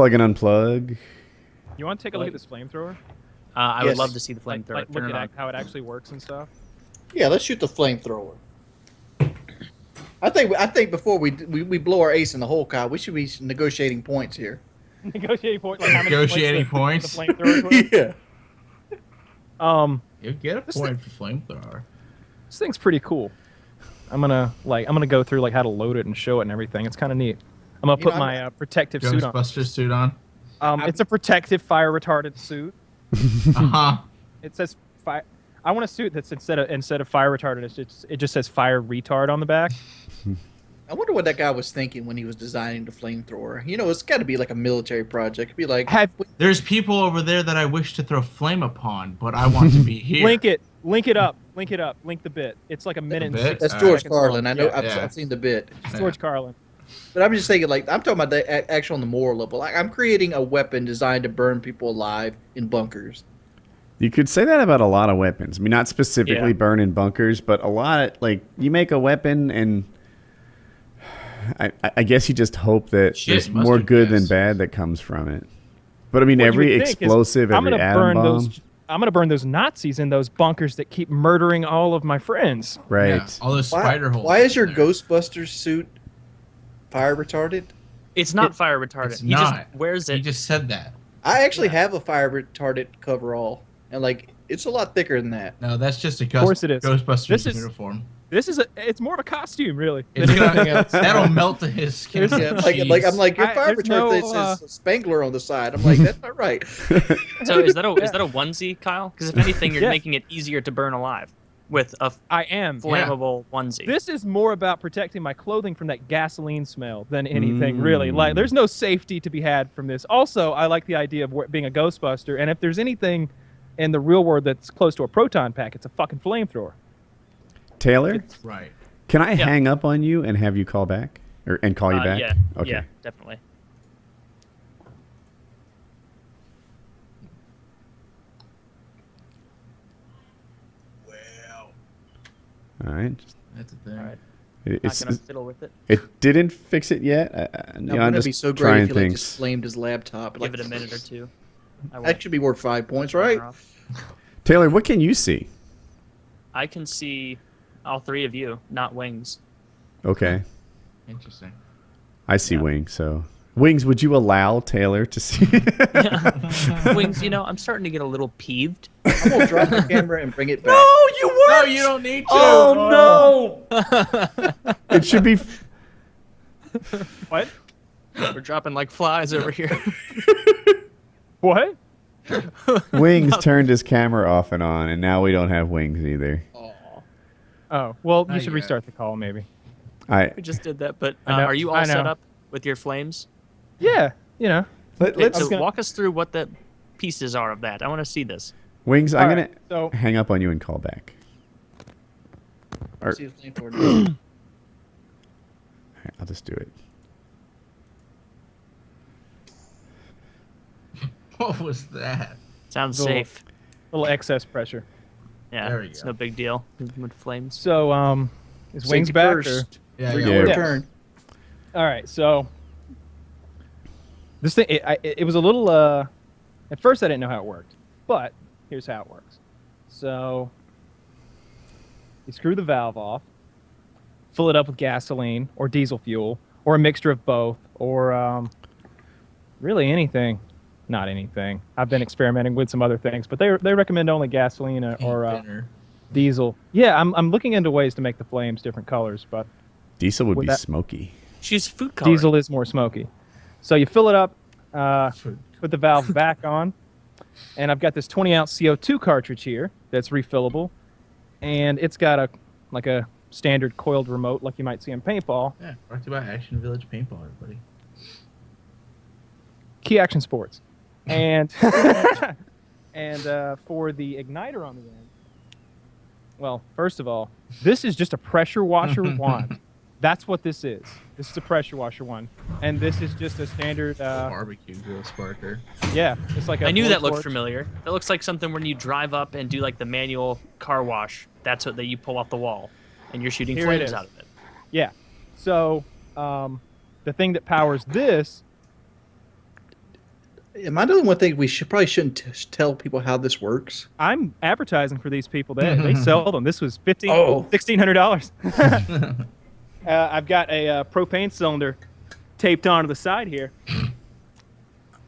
Plug and unplug. You want to take a look at this flamethrower? I would love to see the Like, flamethrower. like Turn look it on. at how it actually works and stuff. Yeah, let's shoot the flamethrower. I think before we blow our ace in the hole, Kyle, we should be negotiating points here. Negotiating point. Like how many Negotiating points. points? The flamethrower is worth? Yeah. You get a point for flamethrower. This thing's pretty cool. I'm gonna go through like how to load it and show it and everything. It's kind of neat. I'm gonna put my protective suit on. Ghostbuster suit on. It's a protective fire retardant suit. It says fire. I want a suit that's instead of fire retardant, it just says fire retard on the back. I wonder what that guy was thinking when he was designing the flamethrower. You know, it's got to be like a military project. It'd be like, There's people over there that I wish to throw flame upon, but I want to be here. Link it up, link the bit. It's like a minute and 60 that's George seconds Carlin. long. I know. Yeah. I've seen the bit. It's George Carlin. But I'm just thinking, like, I'm talking about the actual on the moral level. Like, I'm creating a weapon designed to burn people alive in bunkers. You could say that about a lot of weapons. I mean, not specifically burn in bunkers, but a lot of, like, you make a weapon and I guess you just hope that there's more good than bad that comes from it. But I mean, every explosive, every atom bomb. I'm gonna burn those Nazis in those bunkers that keep murdering all of my friends. Right. Yeah, all those spider holes. Why is your Ghostbusters suit fire retardant? It's not fire retardant. He just wears it. He just said that. I actually have a fire retardant coverall, and like it's a lot thicker than that. No, that's just a course it is. Ghostbusters uniform. It's more of a costume, really. It's gonna, that'll melt to his skin. Yeah, I'm like your fire retardant says Spangler on the side. I'm like, that's not right. So is that a onesie, Kyle? Because if anything, you're making it easier to burn alive with a flammable onesie. This is more about protecting my clothing from that gasoline smell than anything, really. Like, there's no safety to be had from this. Also, I like the idea of being a Ghostbuster, and if there's anything in the real world that's close to a proton pack, it's a fucking flamethrower. Taylor? Right. Can I hang up on you and have you call back? And call you back? Yeah. Okay. Yeah, definitely. Wow. All right. That's a thing. All right. It's, not gonna fiddle with it. It didn't fix it yet. I'm gonna be so great if he like just flamed his laptop. Give it a minute or two. That should be worth 5 points, right? Taylor, what can you see? I can see all three of you, not Wings. Okay. Interesting. I see Wings, so... Wings, would you allow Taylor to see? Wings, I'm starting to get a little peeved. I'm going to drop the camera and bring it back. No, you weren't! No, you don't need to! Oh, no! It should be... What? We're dropping like flies over here. What? Wings turned his camera off and on, and now we don't have Wings either. Oh, well, you should restart the call, maybe. We just did that, but are you all set up with your flames? Yeah, Let's walk us through what the pieces are of that. I want to see this. Wings, I'm going to hang up on you and call back. All right, I'll just do it. What was that? Sounds safe. Little excess pressure. Yeah, it's no big deal with flames. So, is Wings back? Or? Yeah. Return. All right, so this thing, it was a little, at first I didn't know how it worked, but here's how it works. So, you screw the valve off, fill it up with gasoline or diesel fuel, or a mixture of both, or really anything. Not anything. I've been experimenting with some other things, but they recommend only gasoline or diesel. Yeah, I'm looking into ways to make the flames different colors, but diesel would be smoky. She's food coloring. Diesel is more smoky. So you fill it up, put the valve back on, and I've got this 20-ounce CO2 cartridge here that's refillable, and it's got a standard coiled remote like you might see in paintball. Yeah, brought to you by Action Village Paintball, everybody. Key Action Sports. And and for the igniter on the end, well, first of all, this is just a pressure washer wand. That's what this is. This is a pressure washer one, and this is just a standard barbecue grill sparker. Yeah, it's like I knew that looked familiar. That looks like something when you drive up and do like the manual car wash. That's what you pull off the wall, and you're shooting flames out of it. Yeah. So the thing that powers this Am I doing one thing we shouldn't tell people how this works? I'm advertising for these people. They sell them. This was $1,600. I've got a propane cylinder taped onto the side here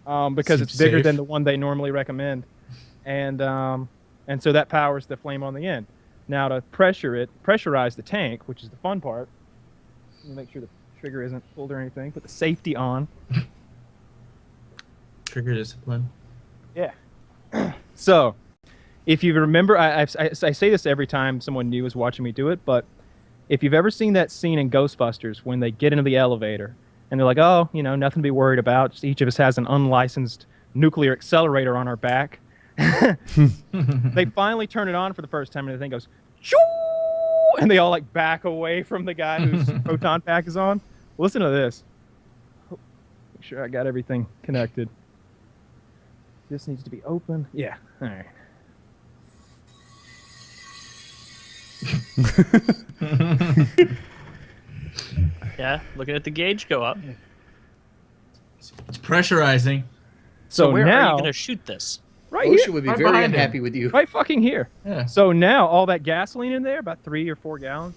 because it's bigger than the one they normally recommend, and so that powers the flame on the end. Now to pressurize the tank, which is the fun part. Make sure the trigger isn't pulled or anything. Put the safety on. Trigger discipline. Yeah. So, if you remember, I say this every time someone new is watching me do it, but if you've ever seen that scene in Ghostbusters when they get into the elevator and they're like, oh, nothing to be worried about. Just each of us has an unlicensed nuclear accelerator on our back. They finally turn it on for the first time and the thing goes, shoo! And they all like back away from the guy whose proton pack is on. Listen to this. Make sure I got everything connected. This needs to be open. Yeah. All right. Yeah, looking at the gauge go up. It's pressurizing. So where now, are you going to shoot this? Right Osha here. would be Right very behind unhappy with you. Right fucking here. Yeah. So now all that gasoline in there, about 3 or 4 gallons,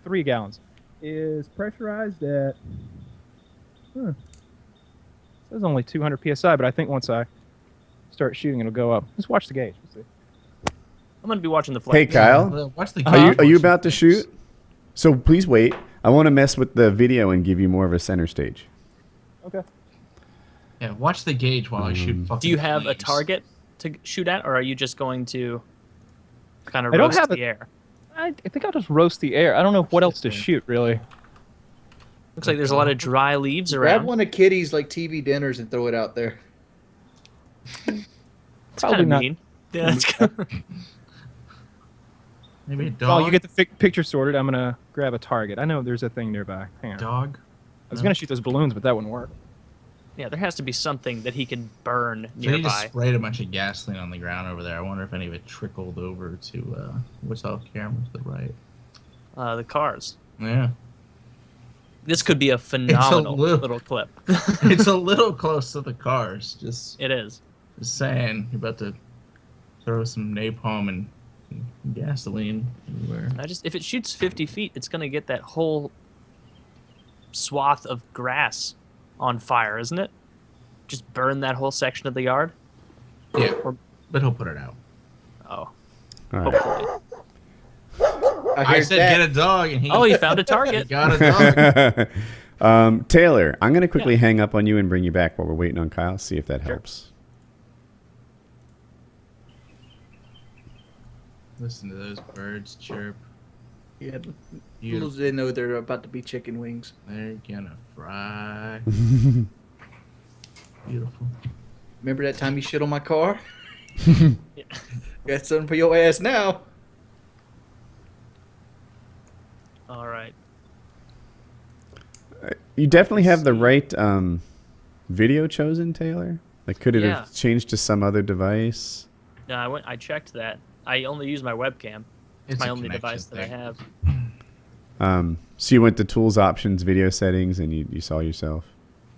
3 gallons, is pressurized at, it says only 200 psi, but I think once I start shooting, it'll go up. Just watch the gauge. Let's see. I'm going to be watching the Hey, flame. Kyle, Watch the are you about to shoot? So please wait. I want to mess with the video and give you more of a center stage. Okay. Yeah, watch the gauge while I shoot fucking Do you have a flames. target to shoot at, or are you just going to kind of I don't roast have the air? I think I'll just roast the air. I don't know what else to shoot, really. Looks like there's a lot of dry leaves Grab around. one of Kitty's like TV dinners and throw it out there. It's Probably kind of not. mean. Yeah, that's kind of... Maybe a dog? While you get the picture sorted, I'm going to grab a target. I know there's a thing nearby. Hang on. Dog? I was going to shoot those balloons, but that wouldn't work. Yeah, there has to be something that he can burn So he just nearby. sprayed a bunch of gasoline on the ground over there. I wonder if any of it trickled over to what's off camera to the right. The cars. Yeah. This could be a phenomenal little- little clip. It's a little close to the cars. Just It is. saying, you're about to throw some napalm and gasoline everywhere. If it shoots 50 feet, it's going to get that whole swath of grass on fire, isn't it? Just burn that whole section of the yard? Yeah, but he'll put it out. Oh. All right. Hopefully. I said get a dog, and he Oh, he found a he target. got a dog. Taylor, I'm going to quickly hang up on you and bring you back while we're waiting on Kyle. See if that helps. Listen to those birds chirp. Yeah, little Beautiful. do they know they're about to be chicken wings. They're gonna fry. Beautiful. Remember that time you shit on my car? Got something for your ass now. All right. You definitely have the right video chosen, Taylor. Like, could it Yeah. have changed to some other device? No, I checked that. I only use my webcam. It's my a only connection device that I thing. have. So you went to Tools, Options, Video Settings, and you saw yourself.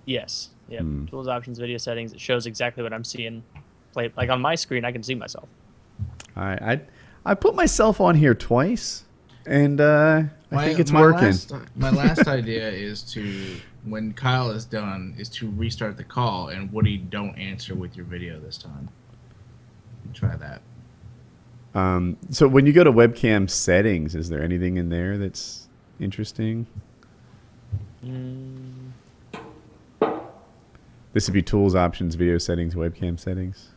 Yes. Yeah. Tools, options, video settings. It shows exactly what I'm seeing. Play like on my screen, I can see myself. All right, I put myself on here twice, and I think it's working. My last idea is to, when Kyle is done, is to restart the call, and Woody, don't answer with your video this time. Try that. So when you go to webcam settings, is there anything in there that's interesting? This would be Tools, Options, Video Settings, Webcam Settings.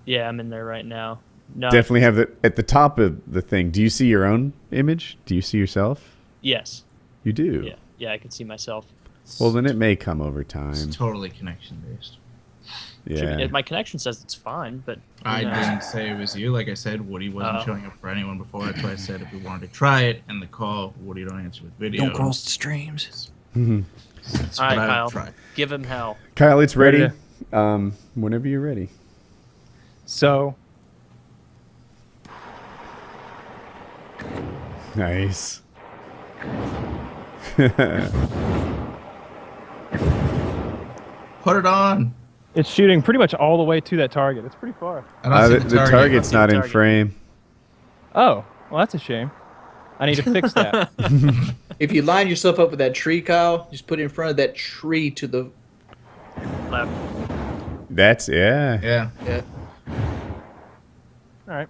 Yeah, I'm in there right now. No. Definitely have it at the top of the thing. Do you see your own image? Do you see yourself? Yes. You do? Yeah. Yeah, I can see myself. Well, then it may come over It's time. totally connection based. Yeah. My connection says it's fine, but I who knows? didn't say it was you. Like I said, Woody wasn't Oh. showing up for anyone before. That's why I said if we wanted to try it and the call, Woody don't answer with video. Don't cross the streams. That's All right, what I would Kyle. try. Give him hell. Kyle, it's ready. Ready Whenever you're ready. So, Nice. Put it on. It's shooting pretty much all the way to that target. It's pretty far. The target's not in frame. Oh, well, that's a shame. I need to fix that. If you line yourself up with that tree, Kyle, just put it in front of that tree to the left. That's yeah. Yeah. All right.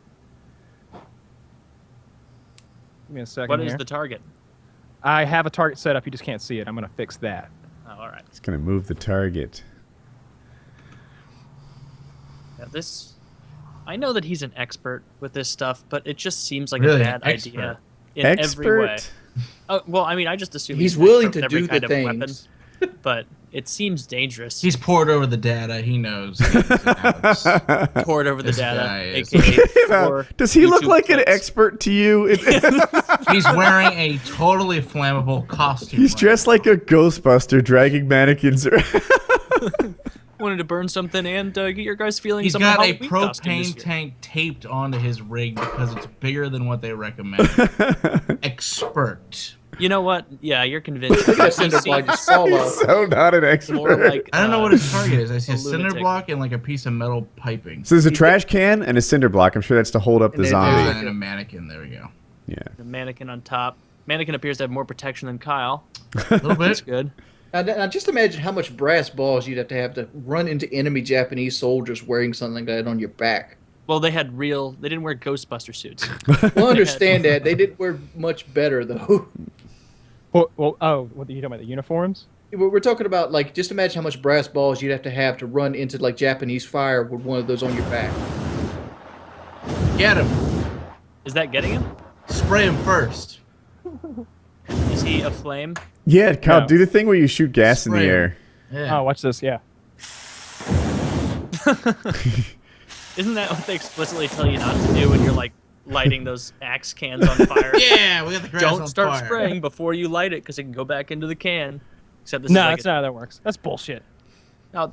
Give me a second. What here. is the target? I have a target set up. You just can't see it. I'm going to fix that. Oh, all right. It's gonna move the target. Yeah, this. I know that he's an expert with this stuff, but it just seems like Really? a bad Expert? idea in every way. Oh, well, I mean, I just assume He's an willing expert to with every do kind the of weapon, things. but it seems dangerous. He's poured over the data. He knows. poured over the This data. guy is- AKA four Does he look YouTube like an clips. expert to you? He's wearing a totally flammable costume. He's right dressed now. like a Ghostbuster dragging mannequins around. Wanted to burn something and get your guys' feelings. He's on got the a Halloween costume this propane year. tank taped onto his rig because it's bigger than what they recommend. Expert. You know what? Yeah, you're convinced. Look at that cinder block just fall off. So not an More expert. like I don't know what his target is. I see a a cinder lunatic. block and like a piece of metal piping. So there's a trash can and a cinder block. I'm sure that's to hold up the And then zombie. And a mannequin. There we go. Yeah. the mannequin on top. Mannequin appears to have more protection than Kyle. A little That's bit. good. Now, just imagine how much brass balls you'd have to run into enemy Japanese soldiers wearing something like that on your back. Well, they had real. They didn't wear Ghostbuster suits. Well, understand that. They did wear much better, though. What are you talking about? The uniforms? We're talking about, like, just imagine how much brass balls you'd have to run into, like, Japanese fire with one of those on your back. Get him. Is that getting him? Spray him first. Is he aflame? Yeah, Kyle, No. do the thing where you shoot gas in the Spray him. air. Yeah. Oh, watch this. Yeah. Isn't that what they explicitly tell you not to do when you're like lighting those axe cans on fire? Yeah, we got the grass Don't on start fire. spraying before you light it because it can go back into the can. Except this No, is like that's not how that works. That's bullshit. are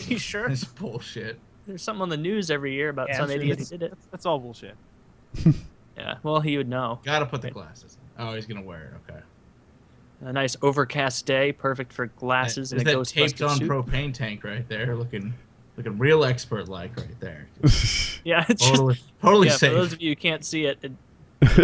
you sure? It's bullshit. There's something on the news every year about Yeah, some I'm sure idiot who that's- did it. That's all bullshit. Yeah, well, he would know. Gotta put the glasses. Oh, he's gonna wear it. Okay. A nice overcast day, perfect for glasses Is and a that taped Ghostbuster on suit. propane tank right there, looking real expert like right there. Yeah, it's Totally, just totally yeah. safe. For those of you who can't see it, the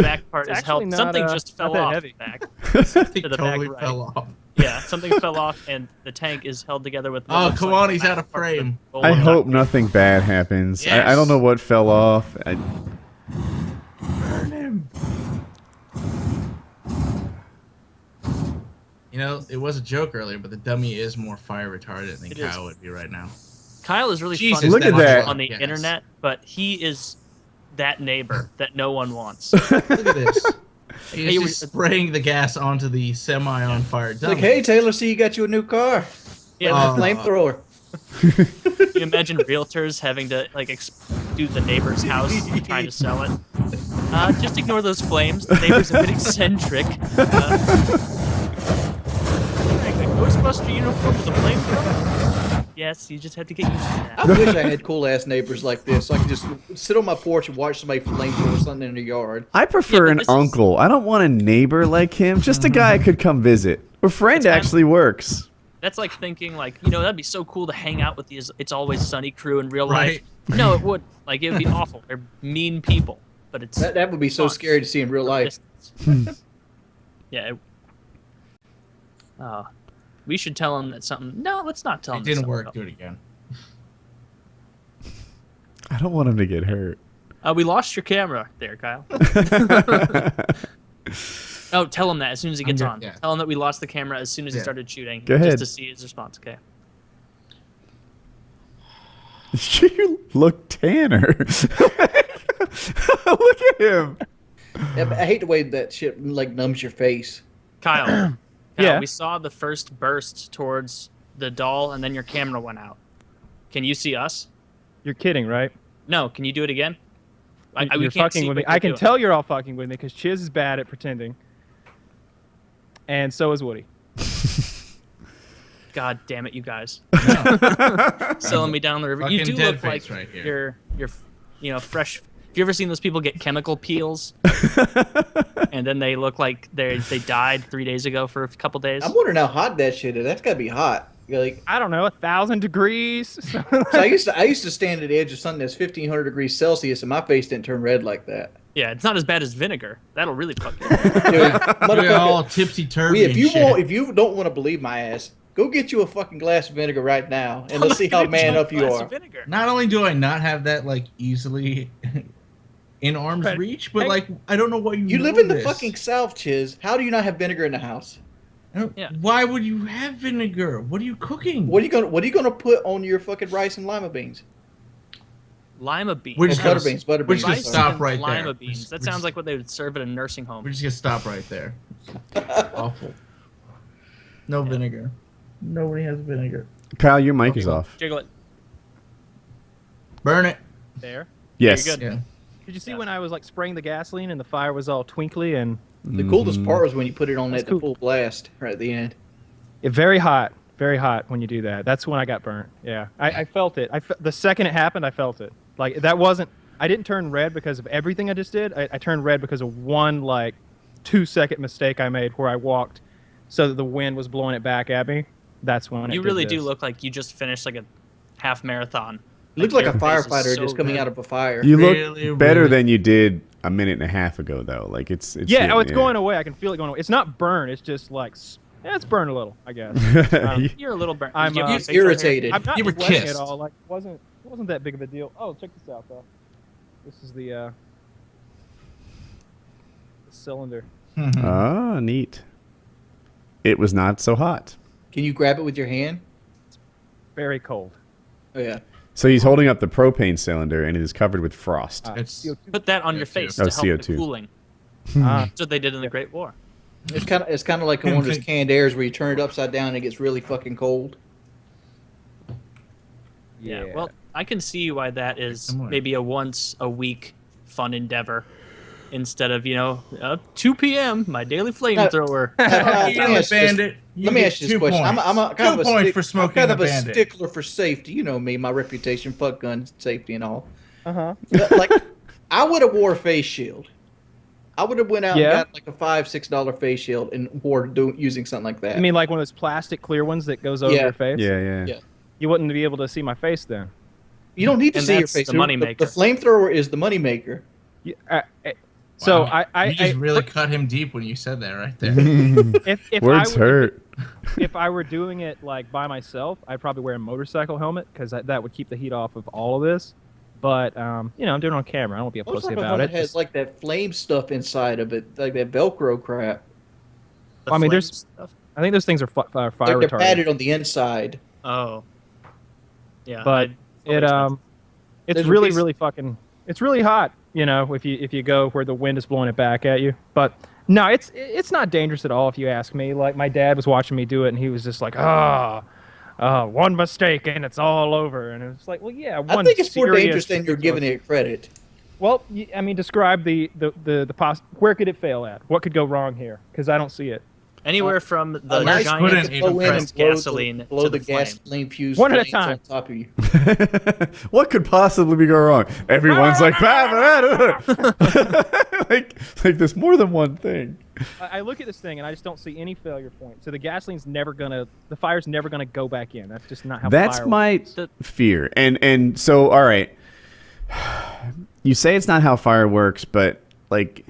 back part It's is held. actually not, Something just not fell that off heavy. back. Something to the totally back right. fell off. Yeah, something fell off, and the tank is held together with. what Oh, looks come like on, the he's back out of part the frame. bowl I of hope duct. nothing bad happens. I Yes. don't know what fell off. Burn him. You know, it was a joke earlier, but the dummy is more fire retardant than It is. Kyle would be right now. Kyle is really Jesus, fun Look to at watch that. on the Yes. internet, but he is that neighbor that no one wants. Look at this. He's Hey, just spraying the gas onto the semi on fire dummy. Like, hey, Taylor, see you got you a new car. Yeah, Oh. Flamethrower. you imagine realtors having to like do the neighbor's house and trying to sell it. Just ignore those flames. The neighbor's a bit eccentric. Like a Ghostbuster uniform with a flamethrower? Yes, you just have to get used to that. I wish I had cool-ass neighbors like this, so I could just sit on my porch and watch somebody flamethrower something in their yard. I prefer Yeah, but an this is- uncle. I don't want a neighbor like him. Just a guy I could come visit. A friend It's kind of- actually works. That's like thinking like, that'd be so cool to hang out with these It's Always Sunny crew in real Right. life. No, it would. Like, it would be awful. They're mean people, but it's That would be so fun. scary to see in real life. Yeah. We should tell him that something. No, let's not tell him. It that didn't something work. about- Do it again. I don't want him to get hurt. We lost your camera there, Kyle. Oh, tell him that as soon as he gets good, on. yeah. Tell him that we lost the camera as soon as he Yeah. started shooting. Go ahead. Just to see his response. Okay. You look tanner. Look at him. Yeah, but I hate the way that shit like numbs your face. Kyle. Yeah. We saw the first burst towards the doll, and then your camera went out. Can you see us? You're kidding, right? No. Can you do it again? We You're can't fucking see with me. what you're I can doing. tell you're all fucking with me because Chiz is bad at pretending. And so is Woody. God damn it, you guys. Selling me down the river. You Fucking do dead look like face right here. you're fresh. Have you ever seen those people get chemical peels? And then they look like they died 3 days ago for a couple days? I'm wondering how hot that shit is. That's gotta be hot. Like, I don't know, 1,000 degrees. so I used to stand at the edge of something that's 1,500 degrees Celsius, and my face didn't turn red like that. Yeah, it's not as bad as vinegar. That'll really fuck you. Dude, you're all tipsy turvy. If you don't want to believe my ass, go get you a fucking glass of vinegar right now, and let's see how man up you are. Not only do I not have that like easily in arm's reach, but like I don't know what you live in the fucking South, Chiz. How do you not have vinegar in the house? Yeah. Why would you have vinegar? What are you cooking? What are you gonna put on your fucking rice and lima beans? Lima beans. We're just butter beans. We're just gonna stop right there. Lima beans. That sounds like what they would serve at a nursing home. We're just gonna stop right there. Awful. No vinegar. Nobody has vinegar. Kyle, your mic is off. Jiggle it. Burn it. There. Yes. You're good. Yeah. Did you see when I was like spraying the gasoline and the fire was all twinkly and The coolest part was when you put it on at the full blast right at the end. very hot when you do that. That's when I got burnt. Yeah, I felt it. The second it happened, I felt it. Like that wasn't. I didn't turn red because of everything I just did. I turned red because of one like 2-second mistake I made where I walked so that the wind was blowing it back at me. That's when you really do look like you just finished like a half marathon. You look like a your face is firefighter so just coming good. out of a fire. You look Really, better really- than you did a minute and a half ago, though. Like it's Yeah, it's going away. I can feel it going away. It's not burn. It's just like it's burned a little, I guess. You're a little burnt. I'm Did you have He's a face right irritated. I'm not You were sweating kissed. at all. Like it wasn't that big of a deal. Oh, check this out though. This is the cylinder. Ah, neat. It was not so hot. Can you grab it with your hand? Very cold. Oh yeah. So he's holding up the propane cylinder, and it is covered with frost. It's here? Put that on your face Oh, to help CO2. the cooling. That's what they did in the Great War. It's kind of like one of those canned airs where you turn it upside down and it gets really fucking cold. Yeah. Well, I can see why that is Similar. maybe a once a week fun endeavor instead of 2 p.m. my daily flamethrower. Let me ask you this question. I'm a kind of a points for smoking I'm kind of a a bandit. stickler for safety. You know me, my reputation, fuck gun safety and all. Uh-huh. I would have wore a face shield. I would have went out Yeah. and got like a $5-6 face shield and wore using something like that. I mean, like one of those plastic clear ones that goes over Yeah. your face. Yeah. Yeah. You wouldn't be able to see my face then. You don't need to And see your that's face. the moneymaker. The flamethrower is the moneymaker. So Wow. I You just really cut him deep when you said that right there. if Words hurt. If I were doing it like by myself, I'd probably wear a motorcycle helmet because that would keep the heat off of all of this. But I'm doing it on camera. I don't want to be a pussy about it. Has like that flame stuff inside of it, like that Velcro crap. The I mean, flame there's- stuff. I think those things are fire Like they're retardant. padded on the inside. Oh. Yeah. But it's There's a really piece- really fucking it's really hot. If you go where the wind is blowing it back at you. But no, it's not dangerous at all if you ask me. Like my dad was watching me do it and he was just like, one mistake and it's all over. And it was like, well, yeah, I think it's more dangerous than you're giving it credit. Well, I mean, describe the where could it fail at? What could go wrong here? Because I don't see it. Anywhere from the nice giant put in compressed gasoline blow to the the flame. gasoline fuse One at a flames time. on top of you. What could possibly go wrong? Everyone's like, like there's more than one thing. I look at this thing and I just don't see any failure point. So the the fire's never gonna go back in. That's just not how. That's fire my works. fear. And so, all right, you say it's not how fire works, but like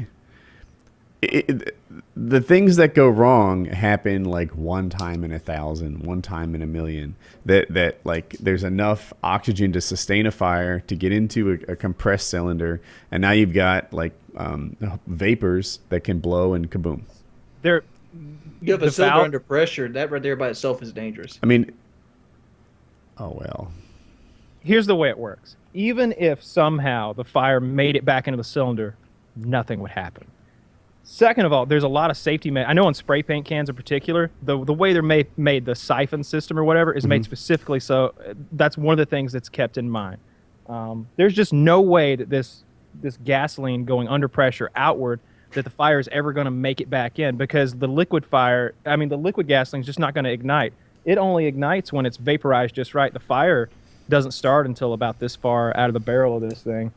the things that go wrong happen like one time in 1,000, one time in 1,000,000. That like there's enough oxygen to sustain a fire to get into a compressed cylinder, and now you've got like vapors that can blow and kaboom. There, You have a the cylinder valve- under pressure. That right there by itself is dangerous. I mean, oh well. Here's the way it works. Even if somehow the fire made it back into the cylinder, nothing would happen. Second of all, there's a lot of safety. I know on spray paint cans in particular, the way they're made, the siphon system or whatever is made specifically so. That's one of the things that's kept in mind. There's just no way that this gasoline going under pressure outward that the fire is ever going to make it back in, because the liquid gasoline is just not going to ignite. It only ignites when it's vaporized just right. The fire doesn't start until about this far out of the barrel of this thing.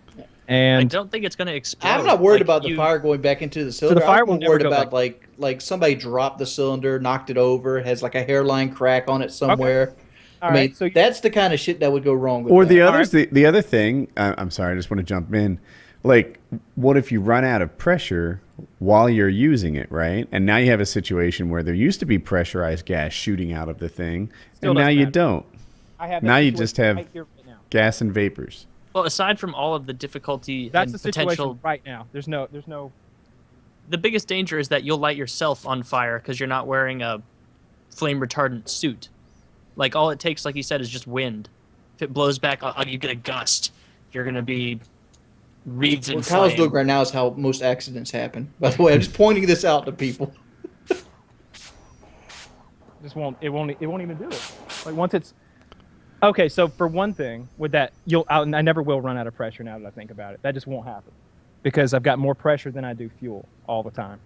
I And don't think it's going to explode. I'm not worried Like, about the you- fire going back into the cylinder. fire I'm will more never worried go about back. like somebody dropped the cylinder, knocked it over, has like a hairline crack on it somewhere. all I right, mean, so that's the kind of shit that would go wrong with Or that. the All others, the other thing, I'm sorry, I just want to jump in. Like, what if you run out of pressure while you're using it, right? And now you have a situation where there used to be pressurized gas shooting out of the thing, Still and now doesn't you matter. don't. I have that Now you situation just have right here, right now. gas and vapors. Well, aside from all of the difficulty That's and the situation potential, right now. There's no. the biggest danger is that you'll light yourself on fire because you're not wearing a flame retardant suit. Like, all it takes, like you said, is just wind. If it blows back, you get a gust. You're going to be wreathed in What Kyle's flame. doing right now is how most accidents happen. By the way, I'm just pointing this out to people. Just won't. It won't even do it. Like once it's. Okay, so for one thing, with that, I never will run out of pressure. Now that I think about it, that just won't happen, because I've got more pressure than I do fuel all the time.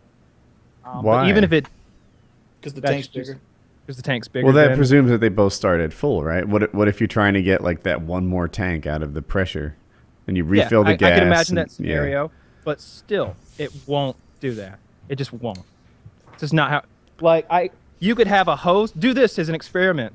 But Why? even if it, Because the that's tank's just- bigger. because the tank's bigger. Well, that than- presumes that they both start at full, right? What if you're trying to get like that one more tank out of the pressure, and you refill the gas? I can imagine and- that scenario, but still, it won't do that. It just won't. It's just not how. Like you could have a hose. Do this as an experiment.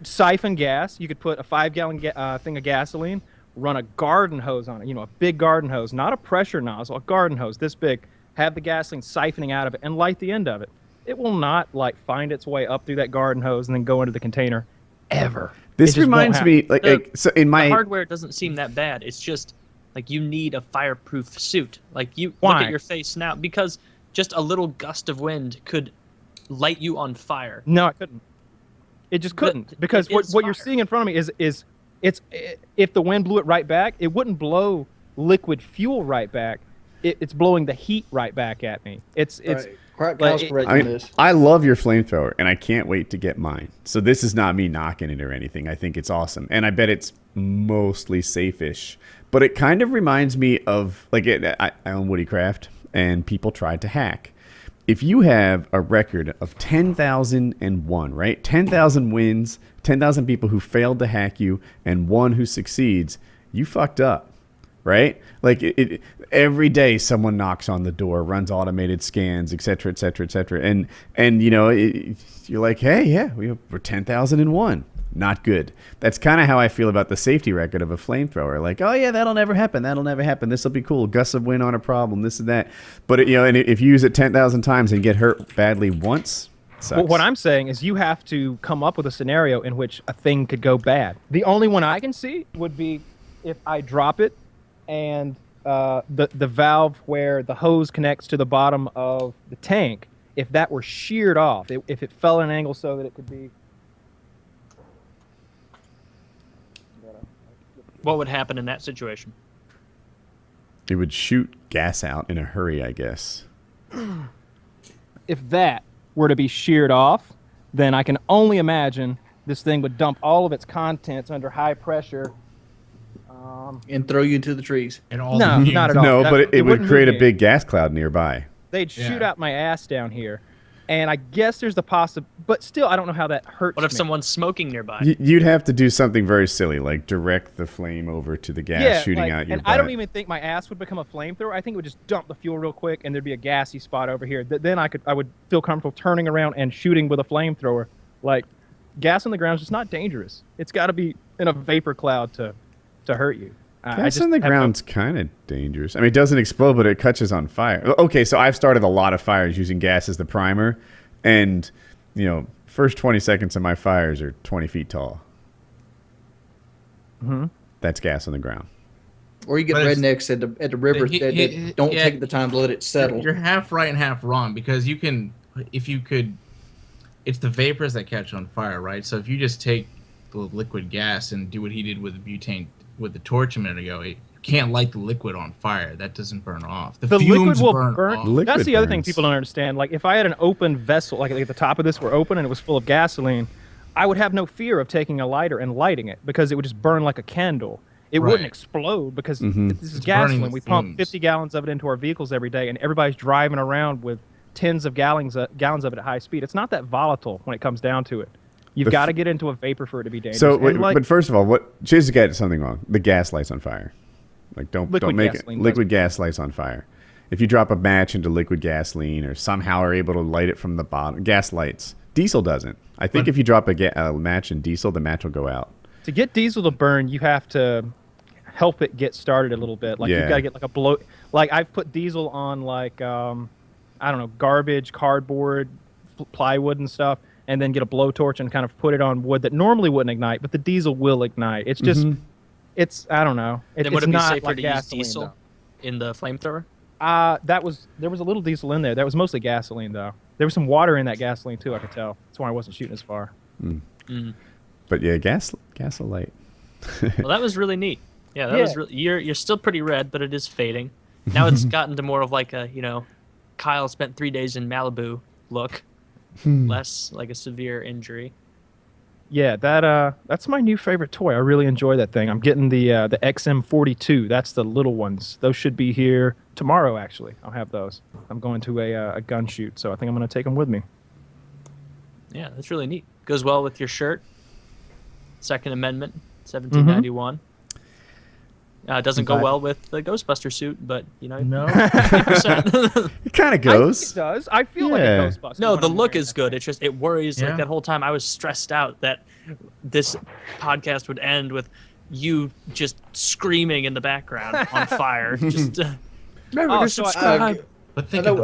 Siphon gas. You could put a 5-gallon thing of gasoline. Run a garden hose on it. You know, a big garden hose, not a pressure nozzle. A garden hose this big. Have the gasoline siphoning out of it and light the end of it. It will not like find its way up through that garden hose and then go into the container, ever. This It just won't reminds happen. me, like so in my The hardware doesn't seem that bad. It's just like you need a fireproof suit. Like, you look Why? at your face now, because just a little gust of wind could light you on fire. No, I couldn't. It just But couldn't, because it what is you're fire. seeing in front of me is if the wind blew it right back, it wouldn't blow liquid fuel right back. It's blowing the heat right back at me. It's Right. like, Kyle's it- correct I in mean, this. I love your flamethrower, and I can't wait to get mine. So this is not me knocking it or anything. I think it's awesome, and I bet it's mostly safe-ish. But it kind of reminds me of like I own Woodycraft, and people tried to hack. If you have a record of 10,001, right? 10,000 wins, 10,000 people who failed to hack you, and one who succeeds, you fucked up. Right? Like every day someone knocks on the door, runs automated scans, et cetera, et cetera, et cetera. And you know, you're like, hey, yeah, we're 10,001. Not good. That's kind of how I feel about the safety record of a flamethrower. Like, oh yeah, that'll never happen. That'll never happen. This will be cool. Gusts of wind on a problem. This and that. But you know, and if you use it 10,000 times and get hurt badly once, sucks. Well, what I'm saying is you have to come up with a scenario in which a thing could go bad. The only one I can see would be if I drop it and the valve where the hose connects to the bottom of the tank, if that were sheared off, if it fell at an angle so that it could be. What would happen in that situation? It would shoot gas out in a hurry, I guess. If that were to be sheared off, then I can only imagine this thing would dump all of its contents under high pressure. And throw you into the trees. And all No, the not at all. No, That- but it would wouldn't create a move me. big gas cloud nearby. They'd shoot Yeah. out my ass down here, and I guess there's the but still, I don't know how that hurts. What if me. someone's smoking nearby? You'd have to do something very silly, like direct the flame over to the gas shooting like, out your and butt. I don't even think my ass would become a flamethrower. I think it would just dump the fuel real quick, and there'd be a gassy spot over here. Then I would feel comfortable turning around and shooting with a flamethrower. Like, gas on the ground is just not dangerous. It's got to be in a vapor cloud to hurt you. I Gas just on the have no- ground's kind of dangerous. I mean, it doesn't explode, but it catches on fire. Okay, so I've started a lot of fires using gas as the primer, and you know, first 20 seconds of my fires are 20 feet tall. Mhm. That's gas on the ground. Or you get But it's- rednecks at the river that don't yeah, take the time to let it settle. You're half right and half wrong, because you can, if you could, it's the vapors that catch on fire, right? So if you just take the liquid gas and do what he did with the butane with the torch a minute ago, you can't light the liquid on fire. That doesn't burn off. The fumes liquid will burn burn. off. Liquid That's the other thing burns. people don't understand. Like, if I had an open vessel, like the top of this were open and it was full of gasoline, I would have no fear of taking a lighter and lighting it, because it would just burn like a candle. It Right. wouldn't explode, because Mhm. this is It's burning gasoline. the We pump fumes. 50 gallons of it into our vehicles every day, and everybody's driving around with tens of gallons of it at high speed. It's not that volatile when it comes down to it. You've But got to get into a vapor for it to be dangerous. So, And, like, but first of all, Chase got something wrong. The gas lights on fire. Like don't Liquid make gasoline liquid gas lights on fire. If you drop a match into liquid gasoline or somehow are able to light it from the bottom, gas lights. Diesel doesn't. I think if you drop a match in diesel, the match will go out. To get diesel to burn, you have to help it get started a little bit. Like you've got to get like a blow. Like I've put diesel on like I don't know, garbage, cardboard, plywood, and stuff, and then get a blowtorch and kind of put it on wood that normally wouldn't ignite, but the diesel will ignite. It's just, it's I don't know. Then It's would it be not safer like to use gasoline, diesel though. in the flamethrower? There was a little diesel in there. That was mostly gasoline though. There was some water in that gasoline too. I could tell. That's why I wasn't shooting as far. But yeah, gasolite. Well, that was really neat. Yeah, that was really, you're still pretty red, but it is fading. Now it's gotten to more of like a, Kyle spent 3 days in Malibu look, less like a severe injury. Yeah, that's my new favorite toy. I really enjoy that thing. I'm getting the XM42. That's the little ones. Those should be here tomorrow. Actually, I'll have those. I'm going to a gun shoot, so I think I'm going to take them with me. Yeah, that's really neat. Goes well with your shirt. Second Amendment, 1791. It doesn't go well with the Ghostbuster suit, but No. 50%. It kind of I think goes. it does. I feel like a Yeah. Ghostbuster. No, when the I'm look wearing is that good. thing. It's just it worries. Like Yeah. that whole time, I was stressed out that this podcast would end with you just screaming in the background on fire. Just remember Oh, to so I- subscribe. But think I know- of the